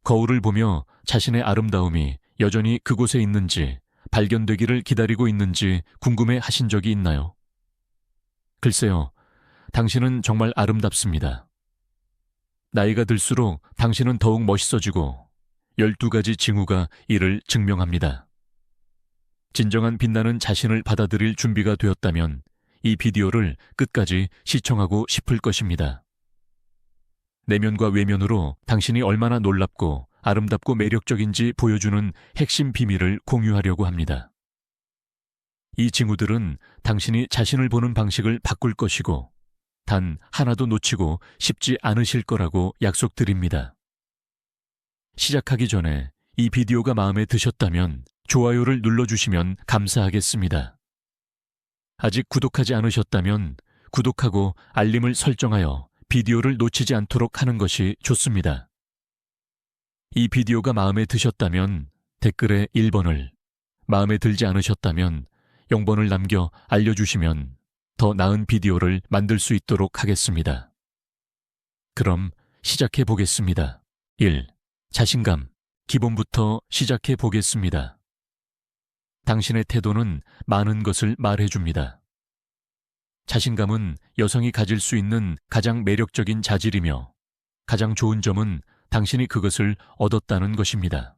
거울을 보며 자신의 아름다움이 여전히 그곳에 있는지, 발견되기를 기다리고 있는지 궁금해 하신 적이 있나요? 글쎄요, 당신은 정말 아름답습니다. 나이가 들수록 당신은 더욱 멋있어지고 12가지 징후가 이를 증명합니다. 진정한 빛나는 자신을 받아들일 준비가 되었다면 이 비디오를 끝까지 시청하고 싶을 것입니다. 내면과 외면으로 당신이 얼마나 놀랍고 아름답고 매력적인지 보여주는 핵심 비밀을 공유하려고 합니다. 이 징후들은 당신이 자신을 보는 방식을 바꿀 것이고 단 하나도 놓치고 싶지 않으실 거라고 약속드립니다. 시작하기 전에 이 비디오가 마음에 드셨다면 좋아요를 눌러주시면 감사하겠습니다. 아직 구독하지 않으셨다면 구독하고 알림을 설정하여 비디오를 놓치지 않도록 하는 것이 좋습니다. 이 비디오가 마음에 드셨다면 댓글에 1번을, 마음에 들지 않으셨다면 0번을 남겨 알려주시면 더 나은 비디오를 만들 수 있도록 하겠습니다. 그럼 시작해 보겠습니다. 1. 자신감. 기본부터 시작해 보겠습니다. 당신의 태도는 많은 것을 말해줍니다. 자신감은 여성이 가질 수 있는 가장 매력적인 자질이며 가장 좋은 점은 당신이 그것을 얻었다는 것입니다.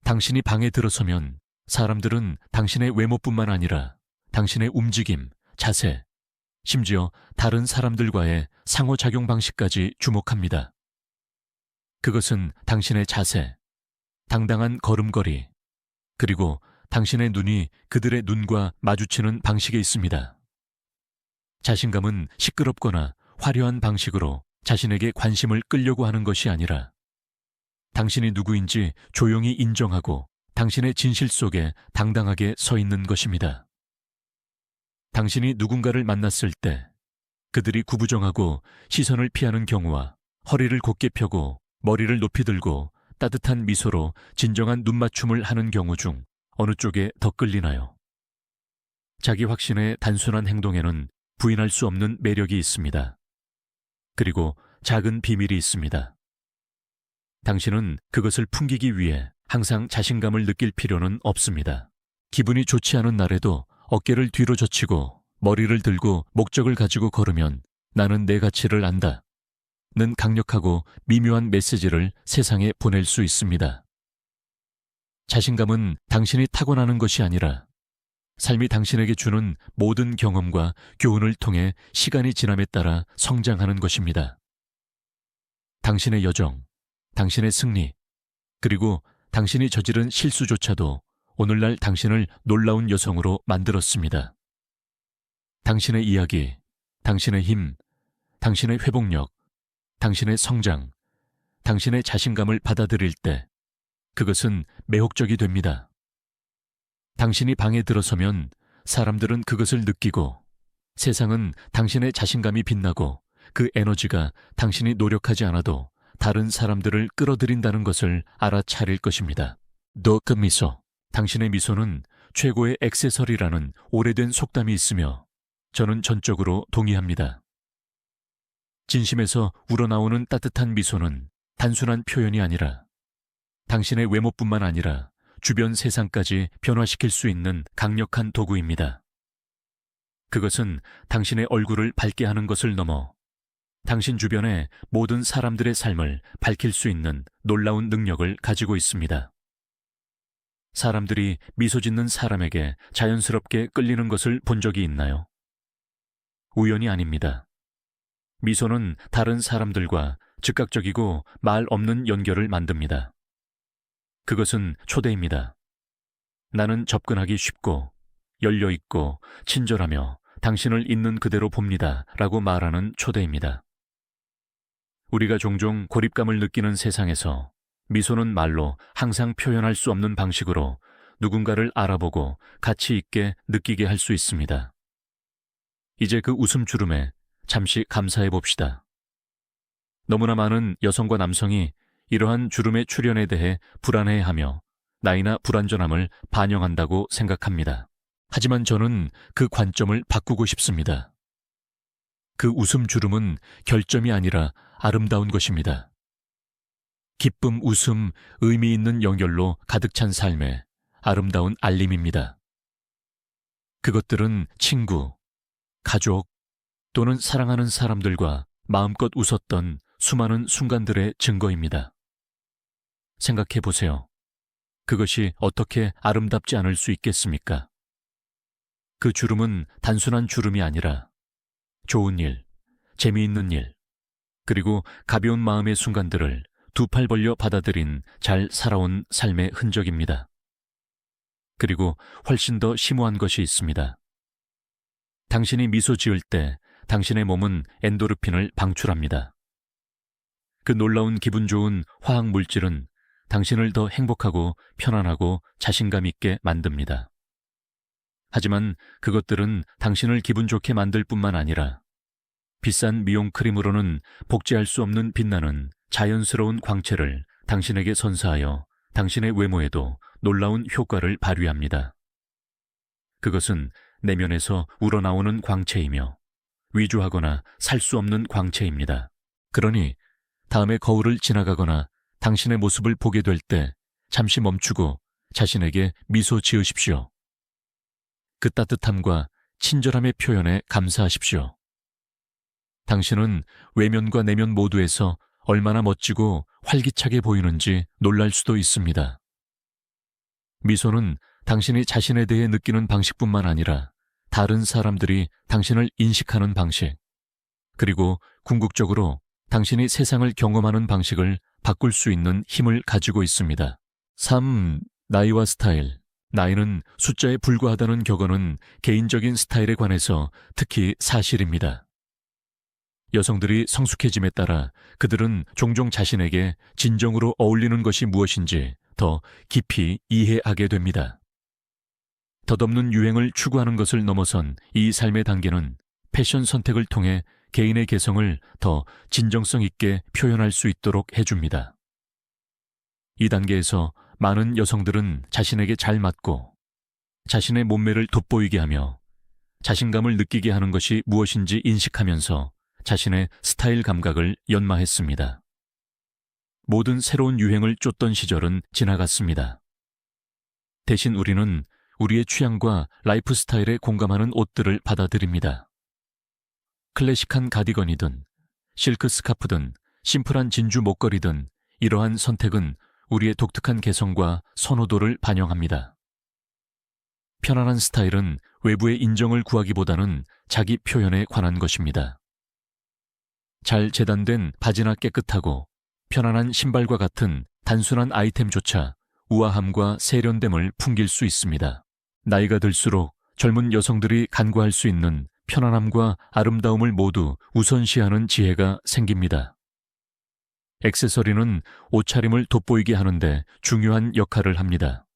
당신이 방에 들어서면 사람들은 당신의 외모뿐만 아니라 당신의 움직임, 자세, 심지어 다른 사람들과의 상호작용 방식까지 주목합니다. 그것은 당신의 자세, 당당한 걸음걸이, 그리고 당신의 눈이 그들의 눈과 마주치는 방식에 있습니다. 자신감은 시끄럽거나 화려한 방식으로 자신에게 관심을 끌려고 하는 것이 아니라 당신이 누구인지 조용히 인정하고 당신의 진실 속에 당당하게 서 있는 것입니다. 당신이 누군가를 만났을 때 그들이 구부정하고 시선을 피하는 경우와 허리를 곧게 펴고 머리를 높이 들고 따뜻한 미소로 진정한 눈맞춤을 하는 경우 중 어느 쪽에 더 끌리나요? 자기 확신의 단순한 행동에는 부인할 수 없는 매력이 있습니다. 그리고 작은 비밀이 있습니다. 당신은 그것을 풍기기 위해 항상 자신감을 느낄 필요는 없습니다. 기분이 좋지 않은 날에도 어깨를 뒤로 젖히고 머리를 들고 목적을 가지고 걸으면 나는 내 가치를 안다 는 강력하고 미묘한 메시지를 세상에 보낼 수 있습니다. 자신감은 당신이 타고나는 것이 아니라 삶이 당신에게 주는 모든 경험과 교훈을 통해 시간이 지남에 따라 성장하는 것입니다. 당신의 여정, 당신의 승리, 그리고 당신이 저지른 실수조차도 오늘날 당신을 놀라운 여성으로 만들었습니다. 당신의 이야기, 당신의 힘, 당신의 회복력, 당신의 성장, 당신의 자신감을 받아들일 때 그것은 매혹적이 됩니다. 당신이 방에 들어서면 사람들은 그것을 느끼고 세상은 당신의 자신감이 빛나고 그 에너지가 당신이 노력하지 않아도 다른 사람들을 끌어들인다는 것을 알아차릴 것입니다. 그 미소. 당신의 미소는 최고의 액세서리라는 오래된 속담이 있으며 저는 전적으로 동의합니다. 진심에서 우러나오는 따뜻한 미소는 단순한 표현이 아니라 당신의 외모뿐만 아니라 주변 세상까지 변화시킬 수 있는 강력한 도구입니다. 그것은 당신의 얼굴을 밝게 하는 것을 넘어 당신 주변의 모든 사람들의 삶을 밝힐 수 있는 놀라운 능력을 가지고 있습니다. 사람들이 미소 짓는 사람에게 자연스럽게 끌리는 것을 본 적이 있나요? 우연이 아닙니다. 미소는 다른 사람들과 즉각적이고 말 없는 연결을 만듭니다. 그것은 초대입니다. 나는 접근하기 쉽고 열려있고 친절하며 당신을 있는 그대로 봅니다 라고 말하는 초대입니다. 우리가 종종 고립감을 느끼는 세상에서 미소는 말로 항상 표현할 수 없는 방식으로 누군가를 알아보고 가치 있게 느끼게 할 수 있습니다. 이제 그 웃음 주름에 잠시 감사해 봅시다. 너무나 많은 여성과 남성이 이러한 주름의 출현에 대해 불안해하며 나이나 불완전함을 반영한다고 생각합니다. 하지만 저는 그 관점을 바꾸고 싶습니다. 그 웃음 주름은 결점이 아니라 아름다운 것입니다. 기쁨, 웃음, 의미 있는 연결로 가득 찬 삶의 아름다운 알림입니다. 그것들은 친구, 가족 또는 사랑하는 사람들과 마음껏 웃었던 수많은 순간들의 증거입니다. 생각해 보세요. 그것이 어떻게 아름답지 않을 수 있겠습니까? 그 주름은 단순한 주름이 아니라 좋은 일, 재미있는 일, 그리고 가벼운 마음의 순간들을 두 팔 벌려 받아들인 잘 살아온 삶의 흔적입니다. 그리고 훨씬 더 심오한 것이 있습니다. 당신이 미소 지을 때 당신의 몸은 엔도르핀을 방출합니다. 그 놀라운 기분 좋은 화학 물질은 당신을 더 행복하고 편안하고 자신감 있게 만듭니다. 하지만 그것들은 당신을 기분 좋게 만들 뿐만 아니라 비싼 미용 크림으로는 복제할 수 없는 빛나는 자연스러운 광채를 당신에게 선사하여 당신의 외모에도 놀라운 효과를 발휘합니다. 그것은 내면에서 우러나오는 광채이며 위조하거나 살 수 없는 광채입니다. 그러니 다음에 거울을 지나가거나 당신의 모습을 보게 될 때 잠시 멈추고 자신에게 미소 지으십시오. 그 따뜻함과 친절함의 표현에 감사하십시오. 당신은 외면과 내면 모두에서 얼마나 멋지고 활기차게 보이는지 놀랄 수도 있습니다. 미소는 당신이 자신에 대해 느끼는 방식뿐만 아니라 다른 사람들이 당신을 인식하는 방식, 그리고 궁극적으로 당신이 세상을 경험하는 방식을 바꿀 수 있는 힘을 가지고 있습니다. 3. 나이와 스타일. 나이는 숫자에 불과하다는 격언은 개인적인 스타일에 관해서 특히 사실입니다. 여성들이 성숙해짐에 따라 그들은 종종 자신에게 진정으로 어울리는 것이 무엇인지 더 깊이 이해하게 됩니다. 덧없는 유행을 추구하는 것을 넘어선 이 삶의 단계는 패션 선택을 통해 개인의 개성을 더 진정성 있게 표현할 수 있도록 해줍니다. 이 단계에서 많은 여성들은 자신에게 잘 맞고 자신의 몸매를 돋보이게 하며 자신감을 느끼게 하는 것이 무엇인지 인식하면서 자신의 스타일 감각을 연마했습니다. 모든 새로운 유행을 쫓던 시절은 지나갔습니다. 대신 우리는 우리의 취향과 라이프 스타일에 공감하는 옷들을 받아들입니다. 클래식한 가디건이든 실크 스카프든 심플한 진주 목걸이든 이러한 선택은 우리의 독특한 개성과 선호도를 반영합니다. 편안한 스타일은 외부의 인정을 구하기보다는 자기 표현에 관한 것입니다. 잘 재단된 바지나 깨끗하고 편안한 신발과 같은 단순한 아이템조차 우아함과 세련됨을 풍길 수 있습니다. 나이가 들수록 젊은 여성들이 간구할 수 있는 편안함과 아름다움을 모두 우선시하는 지혜가 생깁니다. 액세서리는 옷차림을 돋보이게 하는데 중요한 역할을 합니다.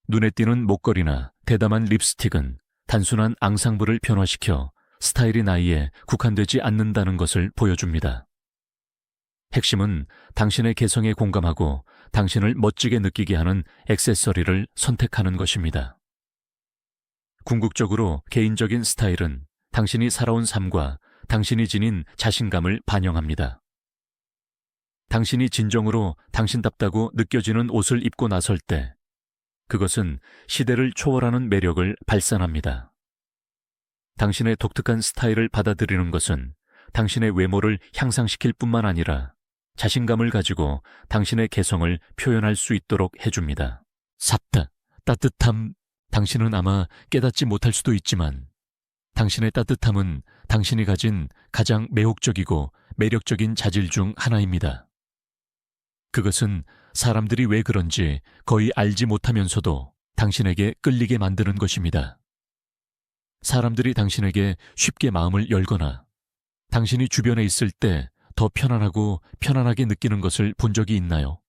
눈에 띄는 목걸이나 대담한 립스틱은 단순한 앙상블을 변화시켜 스타일이 나이에 국한되지 않는다는 것을 보여줍니다. 핵심은 당신의 개성에 공감하고 당신을 멋지게 느끼게 하는 액세서리를 선택하는 것입니다. 궁극적으로 개인적인 스타일은 당신이 살아온 삶과 당신이 지닌 자신감을 반영합니다. 당신이 진정으로 당신답다고 느껴지는 옷을 입고 나설 때 그것은 시대를 초월하는 매력을 발산합니다. 당신의 독특한 스타일을 받아들이는 것은 당신의 외모를 향상시킬 뿐만 아니라 자신감을 가지고 당신의 개성을 표현할 수 있도록 해줍니다. 따뜻함. 당신은 아마 깨닫지 못할 수도 있지만 당신의 따뜻함은 당신이 가진 가장 매혹적이고 매력적인 자질 중 하나입니다. 그것은 사람들이 왜 그런지 거의 알지 못하면서도 당신에게 끌리게 만드는 것입니다. 사람들이 당신에게 쉽게 마음을 열거나 당신이 주변에 있을 때 더 편안하고 편안하게 느끼는 것을 본 적이 있나요?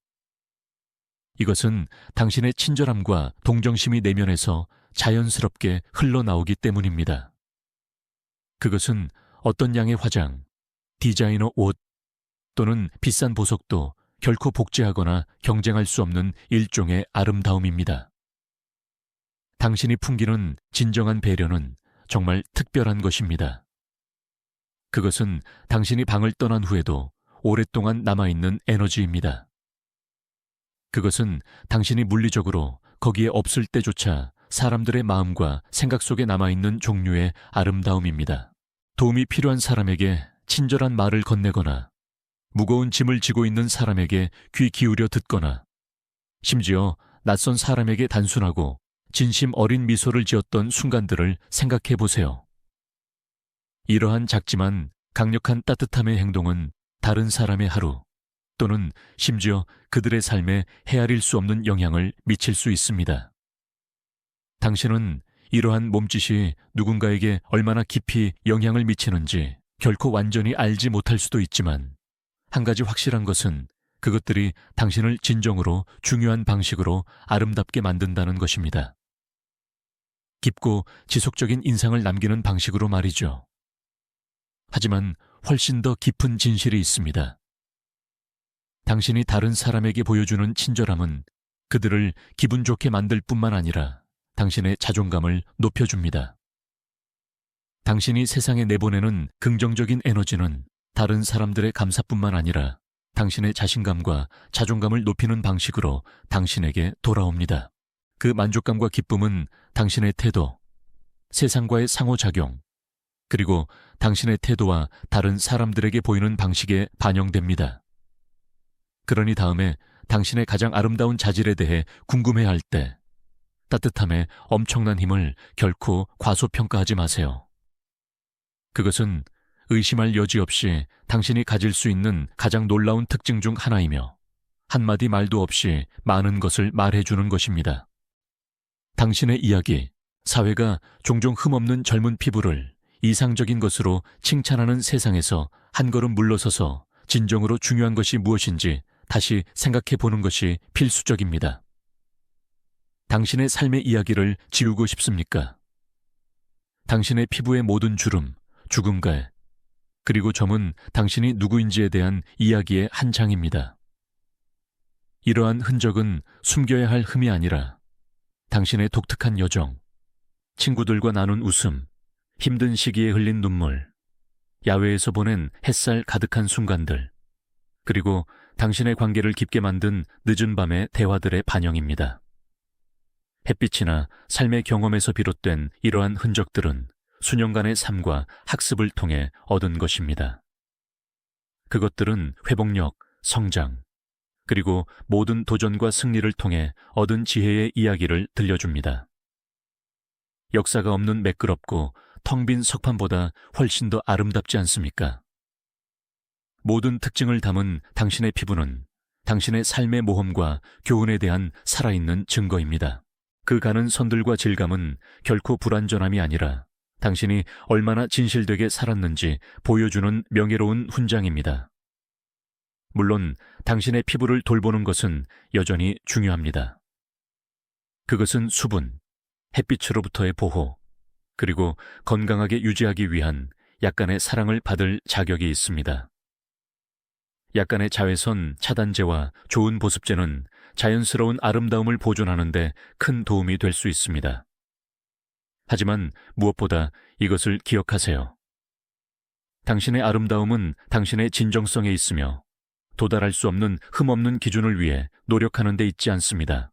이것은 당신의 친절함과 동정심이 내면에서 자연스럽게 흘러나오기 때문입니다. 그것은 어떤 양의 화장, 디자이너 옷 또는 비싼 보석도 결코 복제하거나 경쟁할 수 없는 일종의 아름다움입니다. 당신이 풍기는 진정한 배려는 정말 특별한 것입니다. 그것은 당신이 방을 떠난 후에도 오랫동안 남아있는 에너지입니다. 그것은 당신이 물리적으로 거기에 없을 때조차 사람들의 마음과 생각 속에 남아있는 종류의 아름다움입니다. 도움이 필요한 사람에게 친절한 말을 건네거나 무거운 짐을 지고 있는 사람에게 귀 기울여 듣거나 심지어 낯선 사람에게 단순하고 진심 어린 미소를 지었던 순간들을 생각해 보세요. 이러한 작지만 강력한 따뜻함의 행동은 다른 사람의 하루 또는 심지어 그들의 삶에 헤아릴 수 없는 영향을 미칠 수 있습니다. 당신은 이러한 몸짓이 누군가에게 얼마나 깊이 영향을 미치는지 결코 완전히 알지 못할 수도 있지만 한 가지 확실한 것은 그것들이 당신을 진정으로 중요한 방식으로 아름답게 만든다는 것입니다. 깊고 지속적인 인상을 남기는 방식으로 말이죠. 하지만 훨씬 더 깊은 진실이 있습니다. 당신이 다른 사람에게 보여주는 친절함은 그들을 기분 좋게 만들 뿐만 아니라 당신의 자존감을 높여줍니다. 당신이 세상에 내보내는 긍정적인 에너지는 다른 사람들의 감사뿐만 아니라 당신의 자신감과 자존감을 높이는 방식으로 당신에게 돌아옵니다. 그 만족감과 기쁨은 당신의 태도, 세상과의 상호작용, 그리고 당신의 태도와 다른 사람들에게 보이는 방식에 반영됩니다. 그러니 다음에 당신의 가장 아름다운 자질에 대해 궁금해할 때 따뜻함의 엄청난 힘을 결코 과소평가하지 마세요. 그것은 의심할 여지 없이 당신이 가질 수 있는 가장 놀라운 특징 중 하나이며 한마디 말도 없이 많은 것을 말해주는 것입니다. 당신의 이야기, 사회가 종종 흠없는 젊은 피부를 이상적인 것으로 칭찬하는 세상에서 한 걸음 물러서서 진정으로 중요한 것이 무엇인지 다시 생각해 보는 것이 필수적입니다. 당신의 삶의 이야기를 지우고 싶습니까? 당신의 피부의 모든 주름, 주근갈, 그리고 점은 당신이 누구인지에 대한 이야기의 한 장입니다. 이러한 흔적은 숨겨야 할 흠이 아니라 당신의 독특한 여정, 친구들과 나눈 웃음, 힘든 시기에 흘린 눈물, 야외에서 보낸 햇살 가득한 순간들, 그리고 당신의 관계를 깊게 만든 늦은 밤의 대화들의 반영입니다. 햇빛이나 삶의 경험에서 비롯된 이러한 흔적들은 수년간의 삶과 학습을 통해 얻은 것입니다. 그것들은 회복력, 성장, 그리고 모든 도전과 승리를 통해 얻은 지혜의 이야기를 들려줍니다. 역사가 없는 매끄럽고 텅 빈 석판보다 훨씬 더 아름답지 않습니까? 모든 특징을 담은 당신의 피부는 당신의 삶의 모험과 교훈에 대한 살아있는 증거입니다. 그 가는 선들과 질감은 결코 불완전함이 아니라 당신이 얼마나 진실되게 살았는지 보여주는 명예로운 훈장입니다. 물론 당신의 피부를 돌보는 것은 여전히 중요합니다. 그것은 수분, 햇빛으로부터의 보호, 그리고 건강하게 유지하기 위한 약간의 사랑을 받을 자격이 있습니다. 약간의 자외선 차단제와 좋은 보습제는 자연스러운 아름다움을 보존하는 데 큰 도움이 될 수 있습니다. 하지만 무엇보다 이것을 기억하세요. 당신의 아름다움은 당신의 진정성에 있으며 도달할 수 없는 흠없는 기준을 위해 노력하는 데 있지 않습니다.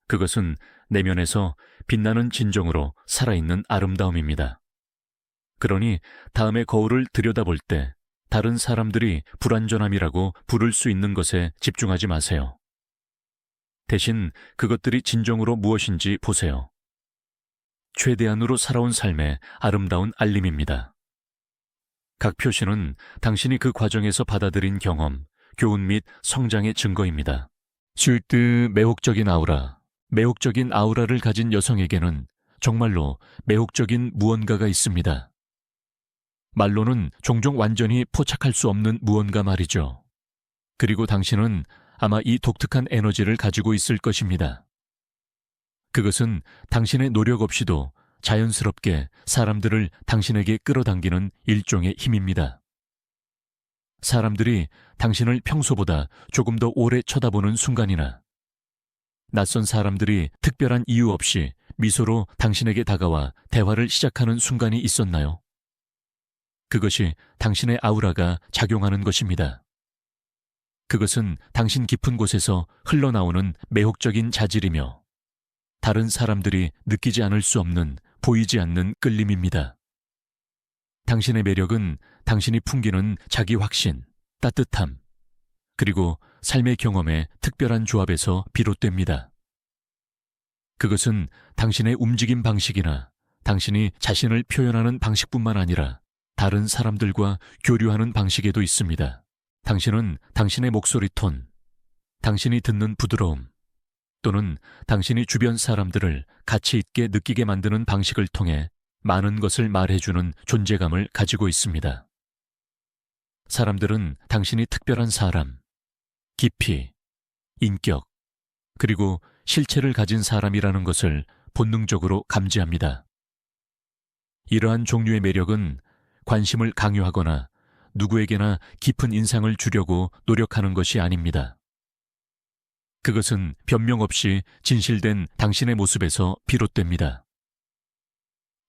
그것은 내면에서 빛나는 진정으로 살아있는 아름다움입니다. 그러니 다음에 거울을 들여다볼 때 다른 사람들이 불완전함이라고 부를 수 있는 것에 집중하지 마세요. 대신 그것들이 진정으로 무엇인지 보세요. 최대한으로 살아온 삶의 아름다운 알림입니다. 각 표시는 당신이 그 과정에서 받아들인 경험, 교훈 및 성장의 증거입니다. 쉴드 매혹적인 아우라, 매혹적인 아우라를 가진 여성에게는 정말로 매혹적인 무언가가 있습니다. 말로는 종종 완전히 포착할 수 없는 무언가 말이죠. 그리고 당신은 아마 이 독특한 에너지를 가지고 있을 것입니다. 그것은 당신의 노력 없이도 자연스럽게 사람들을 당신에게 끌어당기는 일종의 힘입니다. 사람들이 당신을 평소보다 조금 더 오래 쳐다보는 순간이나 낯선 사람들이 특별한 이유 없이 미소로 당신에게 다가와 대화를 시작하는 순간이 있었나요? 그것이 당신의 아우라가 작용하는 것입니다. 그것은 당신 깊은 곳에서 흘러나오는 매혹적인 자질이며 다른 사람들이 느끼지 않을 수 없는 보이지 않는 끌림입니다. 당신의 매력은 당신이 풍기는 자기 확신, 따뜻함, 그리고 삶의 경험의 특별한 조합에서 비롯됩니다. 그것은 당신의 움직임 방식이나 당신이 자신을 표현하는 방식뿐만 아니라 다른 사람들과 교류하는 방식에도 있습니다. 당신은 당신의 목소리 톤, 당신이 듣는 부드러움, 또는 당신이 주변 사람들을 가치 있게 느끼게 만드는 방식을 통해 많은 것을 말해주는 존재감을 가지고 있습니다. 사람들은 당신이 특별한 사람, 깊이, 인격, 그리고 실체를 가진 사람이라는 것을 본능적으로 감지합니다. 이러한 종류의 매력은 관심을 강요하거나 누구에게나 깊은 인상을 주려고 노력하는 것이 아닙니다. 그것은 변명 없이 진실된 당신의 모습에서 비롯됩니다.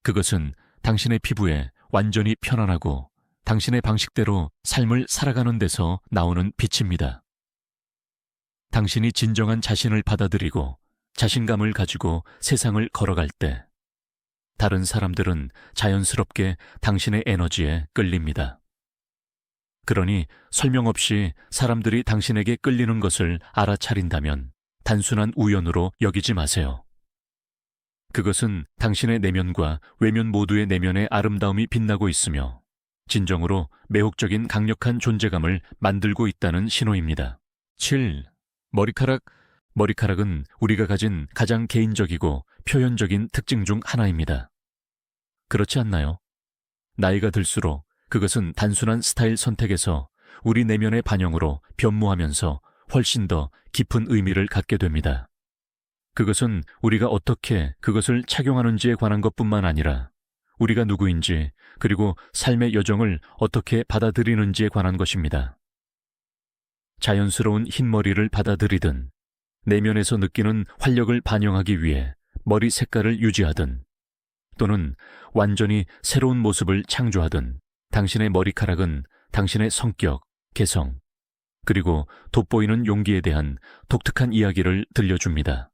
그것은 당신의 피부에 완전히 편안하고 당신의 방식대로 삶을 살아가는 데서 나오는 빛입니다. 당신이 진정한 자신을 받아들이고 자신감을 가지고 세상을 걸어갈 때 다른 사람들은 자연스럽게 당신의 에너지에 끌립니다. 그러니 설명 없이 사람들이 당신에게 끌리는 것을 알아차린다면 단순한 우연으로 여기지 마세요. 그것은 당신의 내면과 외면 모두의 내면의 아름다움이 빛나고 있으며 진정으로 매혹적인 강력한 존재감을 만들고 있다는 신호입니다. 7. 머리카락은 우리가 가진 가장 개인적이고 표현적인 특징 중 하나입니다. 그렇지 않나요? 나이가 들수록 그것은 단순한 스타일 선택에서 우리 내면의 반영으로 변모하면서 훨씬 더 깊은 의미를 갖게 됩니다. 그것은 우리가 어떻게 그것을 착용하는지에 관한 것뿐만 아니라 우리가 누구인지 그리고 삶의 여정을 어떻게 받아들이는지에 관한 것입니다. 자연스러운 흰머리를 받아들이든 내면에서 느끼는 활력을 반영하기 위해 머리 색깔을 유지하든 또는 완전히 새로운 모습을 창조하든 당신의 머리카락은 당신의 성격, 개성, 그리고 돋보이는 용기에 대한 독특한 이야기를 들려줍니다.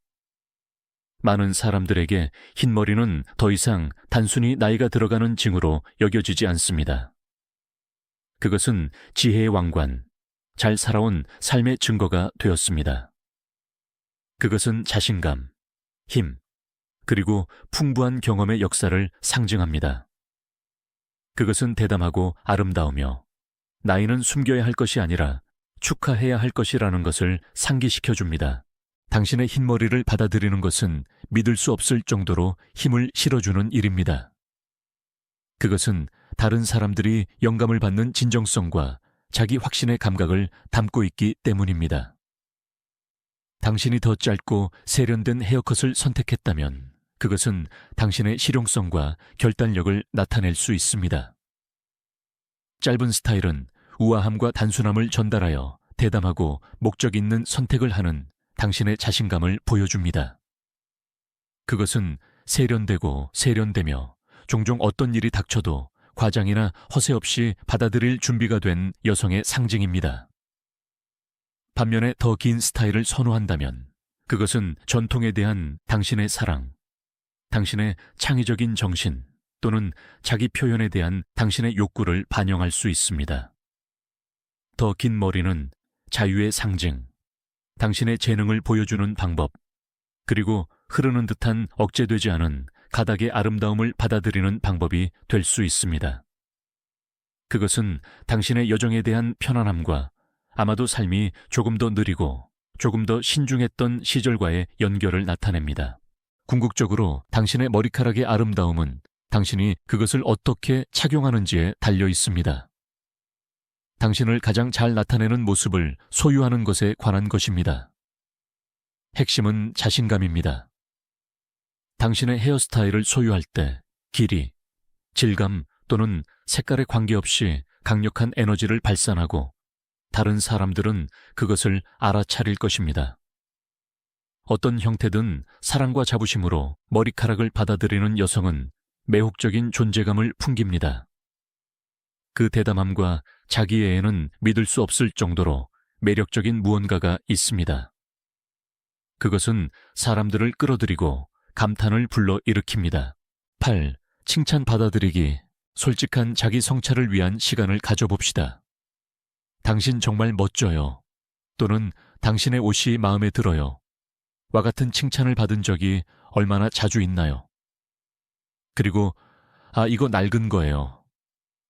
많은 사람들에게 흰머리는 더 이상 단순히 나이가 들어가는 징후로 여겨지지 않습니다. 그것은 지혜의 왕관, 잘 살아온 삶의 증거가 되었습니다. 그것은 자신감, 힘, 그리고 풍부한 경험의 역사를 상징합니다. 그것은 대담하고 아름다우며 나이는 숨겨야 할 것이 아니라 축하해야 할 것이라는 것을 상기시켜 줍니다. 당신의 흰머리를 받아들이는 것은 믿을 수 없을 정도로 힘을 실어주는 일입니다. 그것은 다른 사람들이 영감을 받는 진정성과 자기 확신의 감각을 담고 있기 때문입니다. 당신이 더 짧고 세련된 헤어컷을 선택했다면 그것은 당신의 실용성과 결단력을 나타낼 수 있습니다. 짧은 스타일은 우아함과 단순함을 전달하여 대담하고 목적 있는 선택을 하는 당신의 자신감을 보여줍니다. 그것은 세련되고 세련되며 종종 어떤 일이 닥쳐도 과장이나 허세 없이 받아들일 준비가 된 여성의 상징입니다. 반면에 더 긴 스타일을 선호한다면 그것은 전통에 대한 당신의 사랑, 당신의 창의적인 정신 또는 자기 표현에 대한 당신의 욕구를 반영할 수 있습니다. 더 긴 머리는 자유의 상징, 당신의 재능을 보여주는 방법, 그리고 흐르는 듯한 억제되지 않은 가닥의 아름다움을 받아들이는 방법이 될 수 있습니다. 그것은 당신의 여정에 대한 편안함과 아마도 삶이 조금 더 느리고 조금 더 신중했던 시절과의 연결을 나타냅니다. 궁극적으로 당신의 머리카락의 아름다움은 당신이 그것을 어떻게 착용하는지에 달려 있습니다. 당신을 가장 잘 나타내는 모습을 소유하는 것에 관한 것입니다. 핵심은 자신감입니다. 당신의 헤어스타일을 소유할 때 길이, 질감 또는 색깔에 관계없이 강력한 에너지를 발산하고 다른 사람들은 그것을 알아차릴 것입니다. 어떤 형태든 사랑과 자부심으로 머리카락을 받아들이는 여성은 매혹적인 존재감을 풍깁니다. 그 대담함과 자기애에는 믿을 수 없을 정도로 매력적인 무언가가 있습니다. 그것은 사람들을 끌어들이고 감탄을 불러일으킵니다. 8. 칭찬 받아들이기. 솔직한 자기 성찰을 위한 시간을 가져봅시다. 당신 정말 멋져요. 또는 당신의 옷이 마음에 들어요. 와 같은 칭찬을 받은 적이 얼마나 자주 있나요? 그리고 이거 낡은 거예요.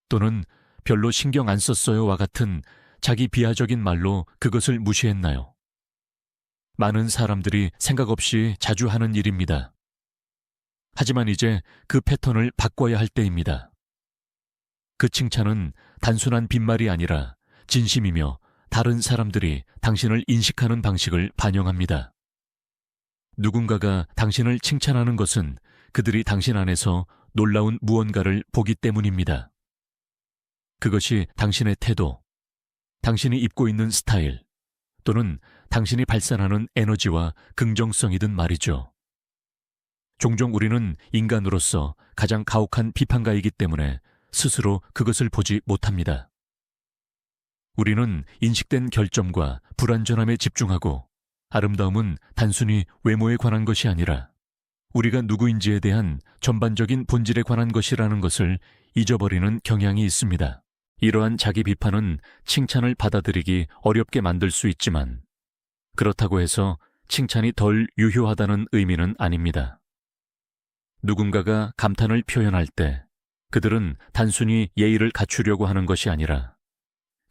또는 별로 신경 안 썼어요. 와 같은 자기 비하적인 말로 그것을 무시했나요? 많은 사람들이 생각 없이 자주 하는 일입니다. 하지만 이제 그 패턴을 바꿔야 할 때입니다. 그 칭찬은 단순한 빈말이 아니라 진심이며 다른 사람들이 당신을 인식하는 방식을 반영합니다. 누군가가 당신을 칭찬하는 것은 그들이 당신 안에서 놀라운 무언가를 보기 때문입니다. 그것이 당신의 태도, 당신이 입고 있는 스타일, 또는 당신이 발산하는 에너지와 긍정성이든 말이죠. 종종 우리는 인간으로서 가장 가혹한 비판가이기 때문에 스스로 그것을 보지 못합니다. 우리는 인식된 결점과 불완전함에 집중하고 아름다움은 단순히 외모에 관한 것이 아니라 우리가 누구인지에 대한 전반적인 본질에 관한 것이라는 것을 잊어버리는 경향이 있습니다. 이러한 자기 비판은 칭찬을 받아들이기 어렵게 만들 수 있지만 그렇다고 해서 칭찬이 덜 유효하다는 의미는 아닙니다. 누군가가 감탄을 표현할 때 그들은 단순히 예의를 갖추려고 하는 것이 아니라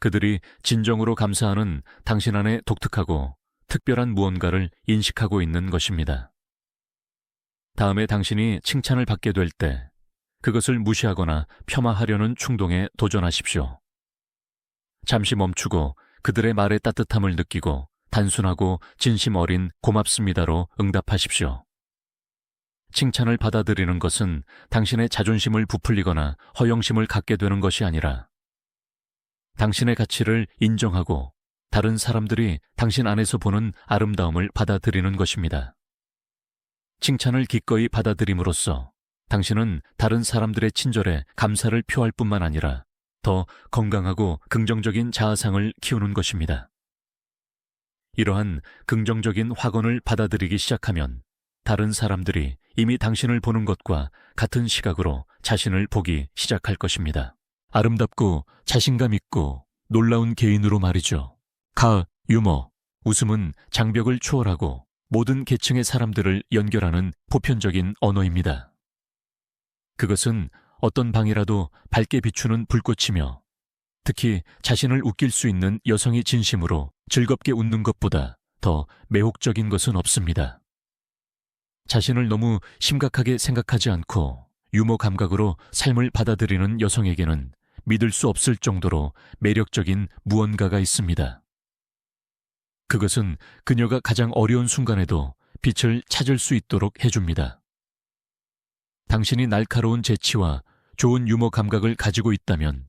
그들이 진정으로 감사하는 당신 안에 독특하고 특별한 무언가를 인식하고 있는 것입니다. 다음에 당신이 칭찬을 받게 될 때 그것을 무시하거나 폄하하려는 충동에 도전하십시오. 잠시 멈추고 그들의 말의 따뜻함을 느끼고 단순하고 진심 어린 고맙습니다로 응답하십시오. 칭찬을 받아들이는 것은 당신의 자존심을 부풀리거나 허영심을 갖게 되는 것이 아니라 당신의 가치를 인정하고 다른 사람들이 당신 안에서 보는 아름다움을 받아들이는 것입니다. 칭찬을 기꺼이 받아들임으로써 당신은 다른 사람들의 친절에 감사를 표할 뿐만 아니라 더 건강하고 긍정적인 자아상을 키우는 것입니다. 이러한 긍정적인 확언을 받아들이기 시작하면 다른 사람들이 이미 당신을 보는 것과 같은 시각으로 자신을 보기 시작할 것입니다. 아름답고 자신감 있고 놀라운 개인으로 말이죠. 유머, 웃음은 장벽을 초월하고 모든 계층의 사람들을 연결하는 보편적인 언어입니다. 그것은 어떤 방이라도 밝게 비추는 불꽃이며 특히 자신을 웃길 수 있는 여성이 진심으로 즐겁게 웃는 것보다 더 매혹적인 것은 없습니다. 자신을 너무 심각하게 생각하지 않고 유머 감각으로 삶을 받아들이는 여성에게는 믿을 수 없을 정도로 매력적인 무언가가 있습니다. 그것은 그녀가 가장 어려운 순간에도 빛을 찾을 수 있도록 해줍니다. 당신이 날카로운 재치와 좋은 유머 감각을 가지고 있다면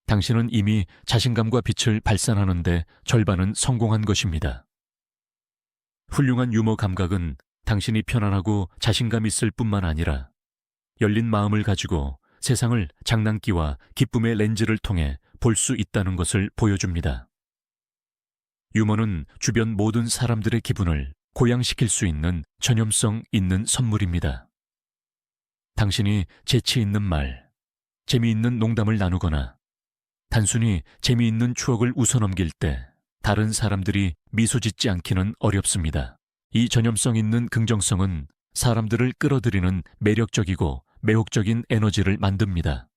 당신은 이미 자신감과 빛을 발산하는데 절반은 성공한 것입니다. 훌륭한 유머 감각은 당신이 편안하고 자신감 있을 뿐만 아니라 열린 마음을 가지고 세상을 장난기와 기쁨의 렌즈를 통해 볼 수 있다는 것을 보여줍니다. 유머는 주변 모든 사람들의 기분을 고양시킬 수 있는 전염성 있는 선물입니다. 당신이 재치 있는 말, 재미있는 농담을 나누거나 단순히 재미있는 추억을 웃어넘길 때 다른 사람들이 미소 짓지 않기는 어렵습니다. 이 전염성 있는 긍정성은 사람들을 끌어들이는 매력적이고 매혹적인 에너지를 만듭니다.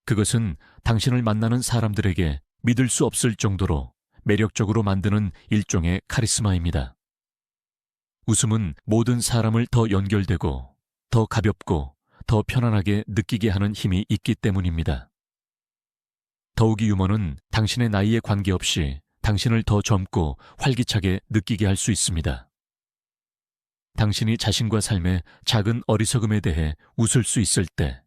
그것은 당신을 만나는 사람들에게 믿을 수 없을 정도로 매력적으로 만드는 일종의 카리스마입니다. 웃음은 모든 사람을 더 연결되고 더 가볍고 더 편안하게 느끼게 하는 힘이 있기 때문입니다. 더욱이 유머는 당신의 나이에 관계없이 당신을 더 젊고 활기차게 느끼게 할 수 있습니다. 당신이 자신과 삶의 작은 어리석음에 대해 웃을 수 있을 때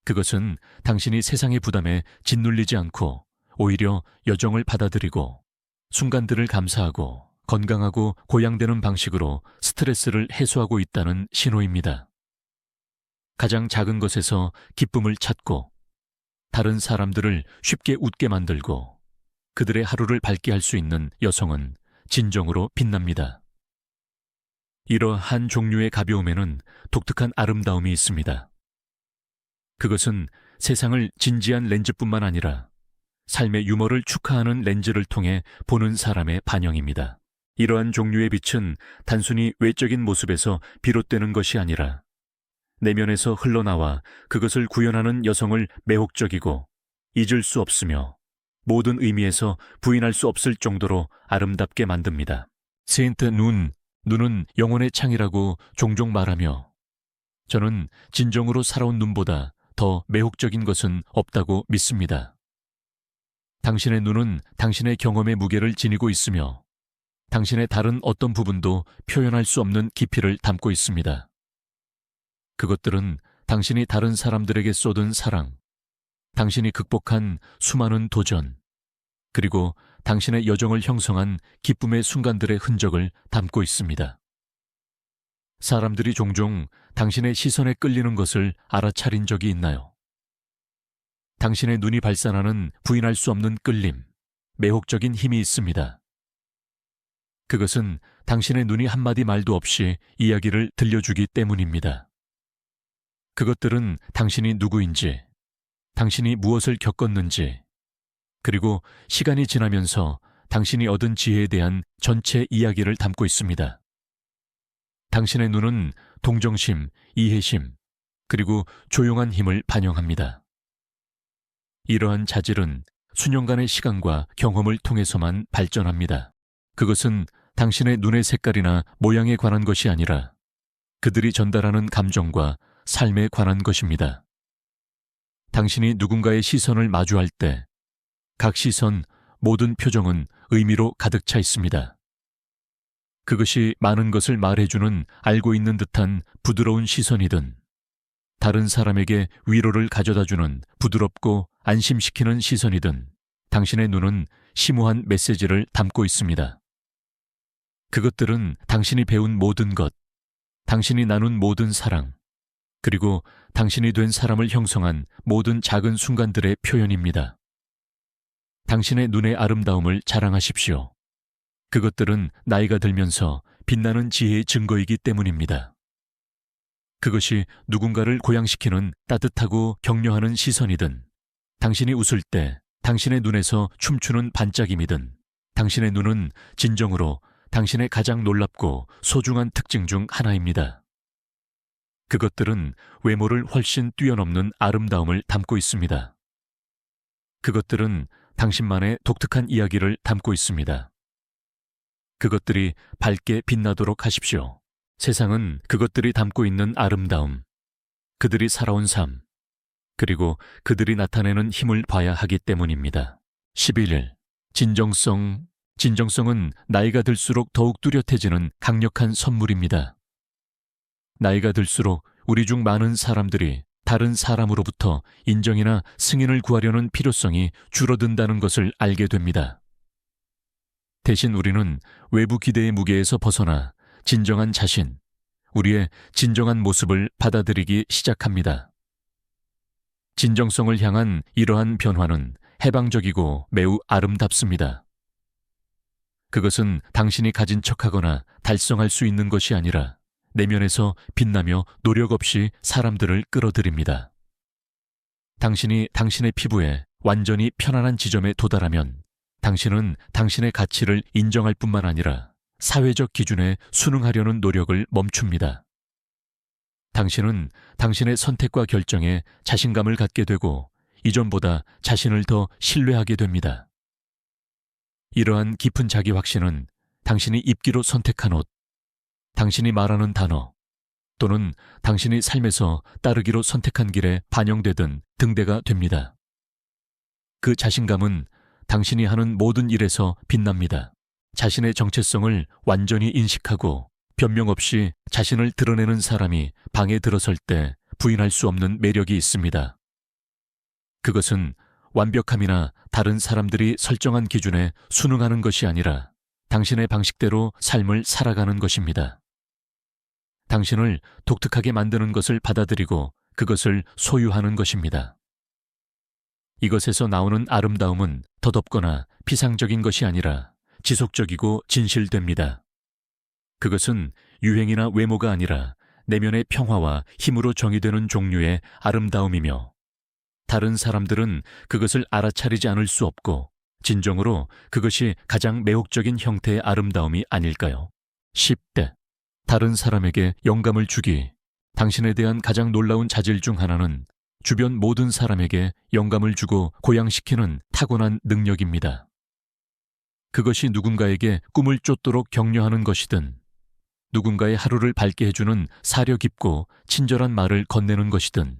그것은 당신이 세상의 부담에 짓눌리지 않고 오히려 여정을 받아들이고 순간들을 감사하고 건강하고 고양되는 방식으로 스트레스를 해소하고 있다는 신호입니다. 가장 작은 것에서 기쁨을 찾고 다른 사람들을 쉽게 웃게 만들고 그들의 하루를 밝게 할 수 있는 여성은 진정으로 빛납니다. 이러한 종류의 가벼움에는 독특한 아름다움이 있습니다. 그것은 세상을 진지한 렌즈뿐만 아니라 삶의 유머를 축하하는 렌즈를 통해 보는 사람의 반영입니다. 이러한 종류의 빛은 단순히 외적인 모습에서 비롯되는 것이 아니라 내면에서 흘러나와 그것을 구현하는 여성을 매혹적이고 잊을 수 없으며 모든 의미에서 부인할 수 없을 정도로 아름답게 만듭니다. 세인트 눈은 영혼의 창이라고 종종 말하며 저는 진정으로 살아온 눈보다 더 매혹적인 것은 없다고 믿습니다. 당신의 눈은 당신의 경험의 무게를 지니고 있으며 당신의 다른 어떤 부분도 표현할 수 없는 깊이를 담고 있습니다. 그것들은 당신이 다른 사람들에게 쏟은 사랑, 당신이 극복한 수많은 도전, 그리고 당신의 여정을 형성한 기쁨의 순간들의 흔적을 담고 있습니다. 사람들이 종종 당신의 시선에 끌리는 것을 알아차린 적이 있나요? 당신의 눈이 발산하는 부인할 수 없는 끌림, 매혹적인 힘이 있습니다. 그것은 당신의 눈이 한마디 말도 없이 이야기를 들려주기 때문입니다. 그것들은 당신이 누구인지, 당신이 무엇을 겪었는지, 그리고 시간이 지나면서 당신이 얻은 지혜에 대한 전체 이야기를 담고 있습니다. 당신의 눈은 동정심, 이해심, 그리고 조용한 힘을 반영합니다. 이러한 자질은 수년간의 시간과 경험을 통해서만 발전합니다. 그것은 당신의 눈의 색깔이나 모양에 관한 것이 아니라 그들이 전달하는 감정과 삶에 관한 것입니다. 당신이 누군가의 시선을 마주할 때 각 시선, 모든 표정은 의미로 가득 차 있습니다. 그것이 많은 것을 말해주는 알고 있는 듯한 부드러운 시선이든 다른 사람에게 위로를 가져다주는 부드럽고 안심시키는 시선이든 당신의 눈은 심오한 메시지를 담고 있습니다. 그것들은 당신이 배운 모든 것, 당신이 나눈 모든 사랑, 그리고 당신이 된 사람을 형성한 모든 작은 순간들의 표현입니다. 당신의 눈의 아름다움을 자랑하십시오. 그것들은 나이가 들면서 빛나는 지혜의 증거이기 때문입니다. 그것이 누군가를 고양시키는 따뜻하고 격려하는 시선이든 당신이 웃을 때 당신의 눈에서 춤추는 반짝임이든 당신의 눈은 진정으로 당신의 가장 놀랍고 소중한 특징 중 하나입니다. 그것들은 외모를 훨씬 뛰어넘는 아름다움을 담고 있습니다. 그것들은 당신만의 독특한 이야기를 담고 있습니다. 그것들이 밝게 빛나도록 하십시오. 세상은 그것들이 담고 있는 아름다움, 그들이 살아온 삶, 그리고 그들이 나타내는 힘을 봐야 하기 때문입니다. 11일, 진정성은 나이가 들수록 더욱 뚜렷해지는 강력한 선물입니다. 나이가 들수록 우리 중 많은 사람들이 다른 사람으로부터 인정이나 승인을 구하려는 필요성이 줄어든다는 것을 알게 됩니다. 대신 우리는 외부 기대의 무게에서 벗어나 진정한 자신, 우리의 진정한 모습을 받아들이기 시작합니다. 진정성을 향한 이러한 변화는 해방적이고 매우 아름답습니다. 그것은 당신이 가진 척하거나 달성할 수 있는 것이 아니라 내면에서 빛나며 노력 없이 사람들을 끌어들입니다. 당신이 당신의 피부에 완전히 편안한 지점에 도달하면 당신은 당신의 가치를 인정할 뿐만 아니라 사회적 기준에 순응하려는 노력을 멈춥니다. 당신은 당신의 선택과 결정에 자신감을 갖게 되고 이전보다 자신을 더 신뢰하게 됩니다. 이러한 깊은 자기 확신은 당신이 입기로 선택한 옷, 당신이 말하는 단어, 또는 당신이 삶에서 따르기로 선택한 길에 반영되든 등대가 됩니다. 그 자신감은 당신이 하는 모든 일에서 빛납니다. 자신의 정체성을 완전히 인식하고 변명 없이 자신을 드러내는 사람이 방에 들어설 때 부인할 수 없는 매력이 있습니다. 그것은 완벽함이나 다른 사람들이 설정한 기준에 순응하는 것이 아니라 당신의 방식대로 삶을 살아가는 것입니다. 당신을 독특하게 만드는 것을 받아들이고 그것을 소유하는 것입니다. 이것에서 나오는 아름다움은 덧없거나 피상적인 것이 아니라 지속적이고 진실됩니다. 그것은 유행이나 외모가 아니라 내면의 평화와 힘으로 정의되는 종류의 아름다움이며, 다른 사람들은 그것을 알아차리지 않을 수 없고 진정으로 그것이 가장 매혹적인 형태의 아름다움이 아닐까요? 10대. 다른 사람에게 영감을 주기. 당신에 대한 가장 놀라운 자질 중 하나는 주변 모든 사람에게 영감을 주고 고양시키는 타고난 능력입니다. 그것이 누군가에게 꿈을 쫓도록 격려하는 것이든, 누군가의 하루를 밝게 해주는 사려 깊고 친절한 말을 건네는 것이든,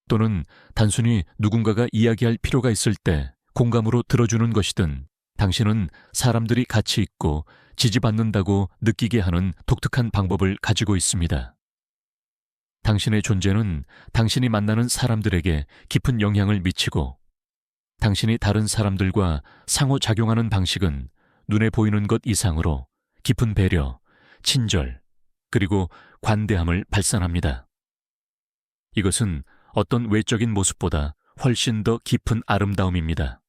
또는 단순히 누군가가 이야기할 필요가 있을 때 공감으로 들어주는 것이든, 당신은 사람들이 가치 있고 지지받는다고 느끼게 하는 독특한 방법을 가지고 있습니다. 당신의 존재는 당신이 만나는 사람들에게 깊은 영향을 미치고, 당신이 다른 사람들과 상호작용하는 방식은 눈에 보이는 것 이상으로 깊은 배려, 친절, 그리고 관대함을 발산합니다. 이것은 어떤 외적인 모습보다 훨씬 더 깊은 아름다움입니다.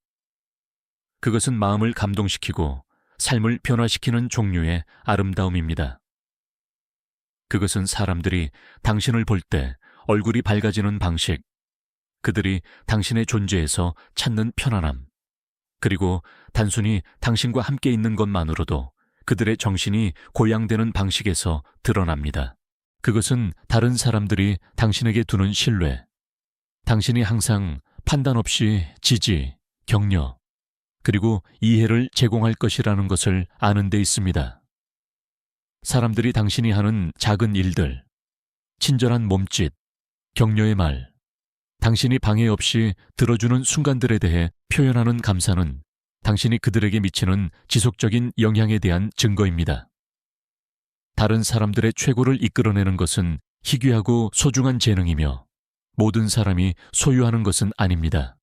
그것은 마음을 감동시키고 삶을 변화시키는 종류의 아름다움입니다. 그것은 사람들이 당신을 볼 때 얼굴이 밝아지는 방식, 그들이 당신의 존재에서 찾는 편안함, 그리고 단순히 당신과 함께 있는 것만으로도 그들의 정신이 고양되는 방식에서 드러납니다. 그것은 다른 사람들이 당신에게 두는 신뢰, 당신이 항상 판단 없이 지지, 격려, 그리고 이해를 제공할 것이라는 것을 아는 데 있습니다. 사람들이 당신이 하는 작은 일들, 친절한 몸짓, 격려의 말, 당신이 방해 없이 들어주는 순간들에 대해 표현하는 감사는 당신이 그들에게 미치는 지속적인 영향에 대한 증거입니다. 다른 사람들의 최고를 이끌어내는 것은 희귀하고 소중한 재능이며 모든 사람이 소유하는 것은 아닙니다.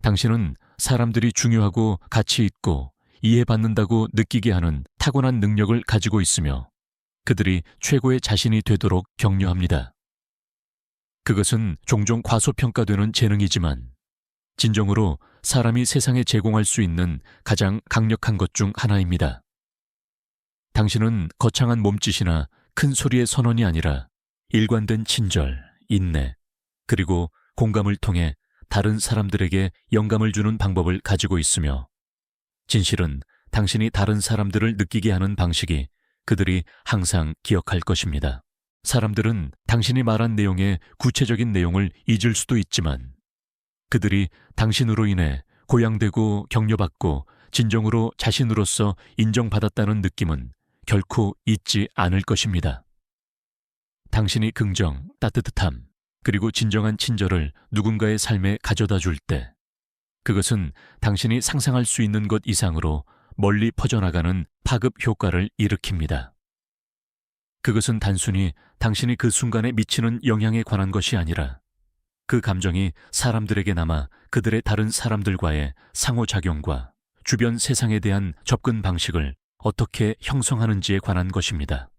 당신은 사람들이 중요하고 가치 있고 이해받는다고 느끼게 하는 타고난 능력을 가지고 있으며 그들이 최고의 자신이 되도록 격려합니다. 그것은 종종 과소평가되는 재능이지만 진정으로 사람이 세상에 제공할 수 있는 가장 강력한 것 중 하나입니다. 당신은 거창한 몸짓이나 큰 소리의 선언이 아니라 일관된 친절, 인내, 그리고 공감을 통해 다른 사람들에게 영감을 주는 방법을 가지고 있으며, 진실은 당신이 다른 사람들을 느끼게 하는 방식이 그들이 항상 기억할 것입니다. 사람들은 당신이 말한 내용의 구체적인 내용을 잊을 수도 있지만 그들이 당신으로 인해 고양되고 격려받고 진정으로 자신으로서 인정받았다는 느낌은 결코 잊지 않을 것입니다. 당신이 긍정, 따뜻함, 그리고 진정한 친절을 누군가의 삶에 가져다 줄 때, 그것은 당신이 상상할 수 있는 것 이상으로 멀리 퍼져나가는 파급 효과를 일으킵니다. 그것은 단순히 당신이 그 순간에 미치는 영향에 관한 것이 아니라 그 감정이 사람들에게 남아 그들의 다른 사람들과의 상호작용과 주변 세상에 대한 접근 방식을 어떻게 형성하는지에 관한 것입니다.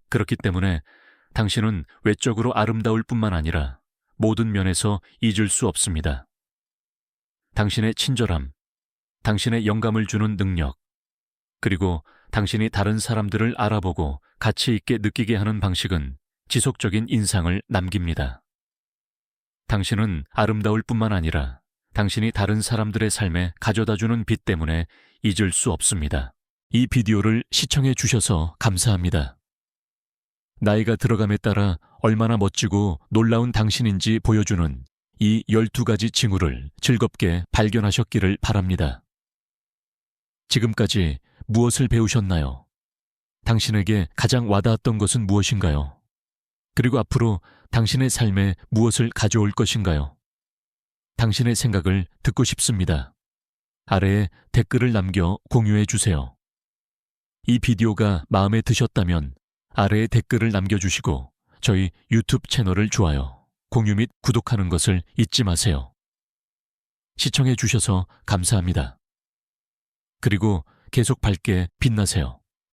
그렇기 때문에 당신은 외적으로 아름다울 뿐만 아니라 모든 면에서 잊을 수 없습니다. 당신의 친절함, 당신의 영감을 주는 능력, 그리고 당신이 다른 사람들을 알아보고 가치 있게 느끼게 하는 방식은 지속적인 인상을 남깁니다. 당신은 아름다울 뿐만 아니라 당신이 다른 사람들의 삶에 가져다주는 빛 때문에 잊을 수 없습니다. 이 비디오를 시청해 주셔서 감사합니다. 나이가 들어감에 따라 얼마나 멋지고 놀라운 당신인지 보여주는 이 12가지 징후를 즐겁게 발견하셨기를 바랍니다. 지금까지 무엇을 배우셨나요? 당신에게 가장 와닿았던 것은 무엇인가요? 그리고 앞으로 당신의 삶에 무엇을 가져올 것인가요? 당신의 생각을 듣고 싶습니다. 아래에 댓글을 남겨 공유해 주세요. 이 비디오가 마음에 드셨다면 아래에 댓글을 남겨주시고 저희 유튜브 채널을 좋아요, 공유 및 구독하는 것을 잊지 마세요. 시청해 주셔서 감사합니다. 그리고 계속 밝게 빛나세요.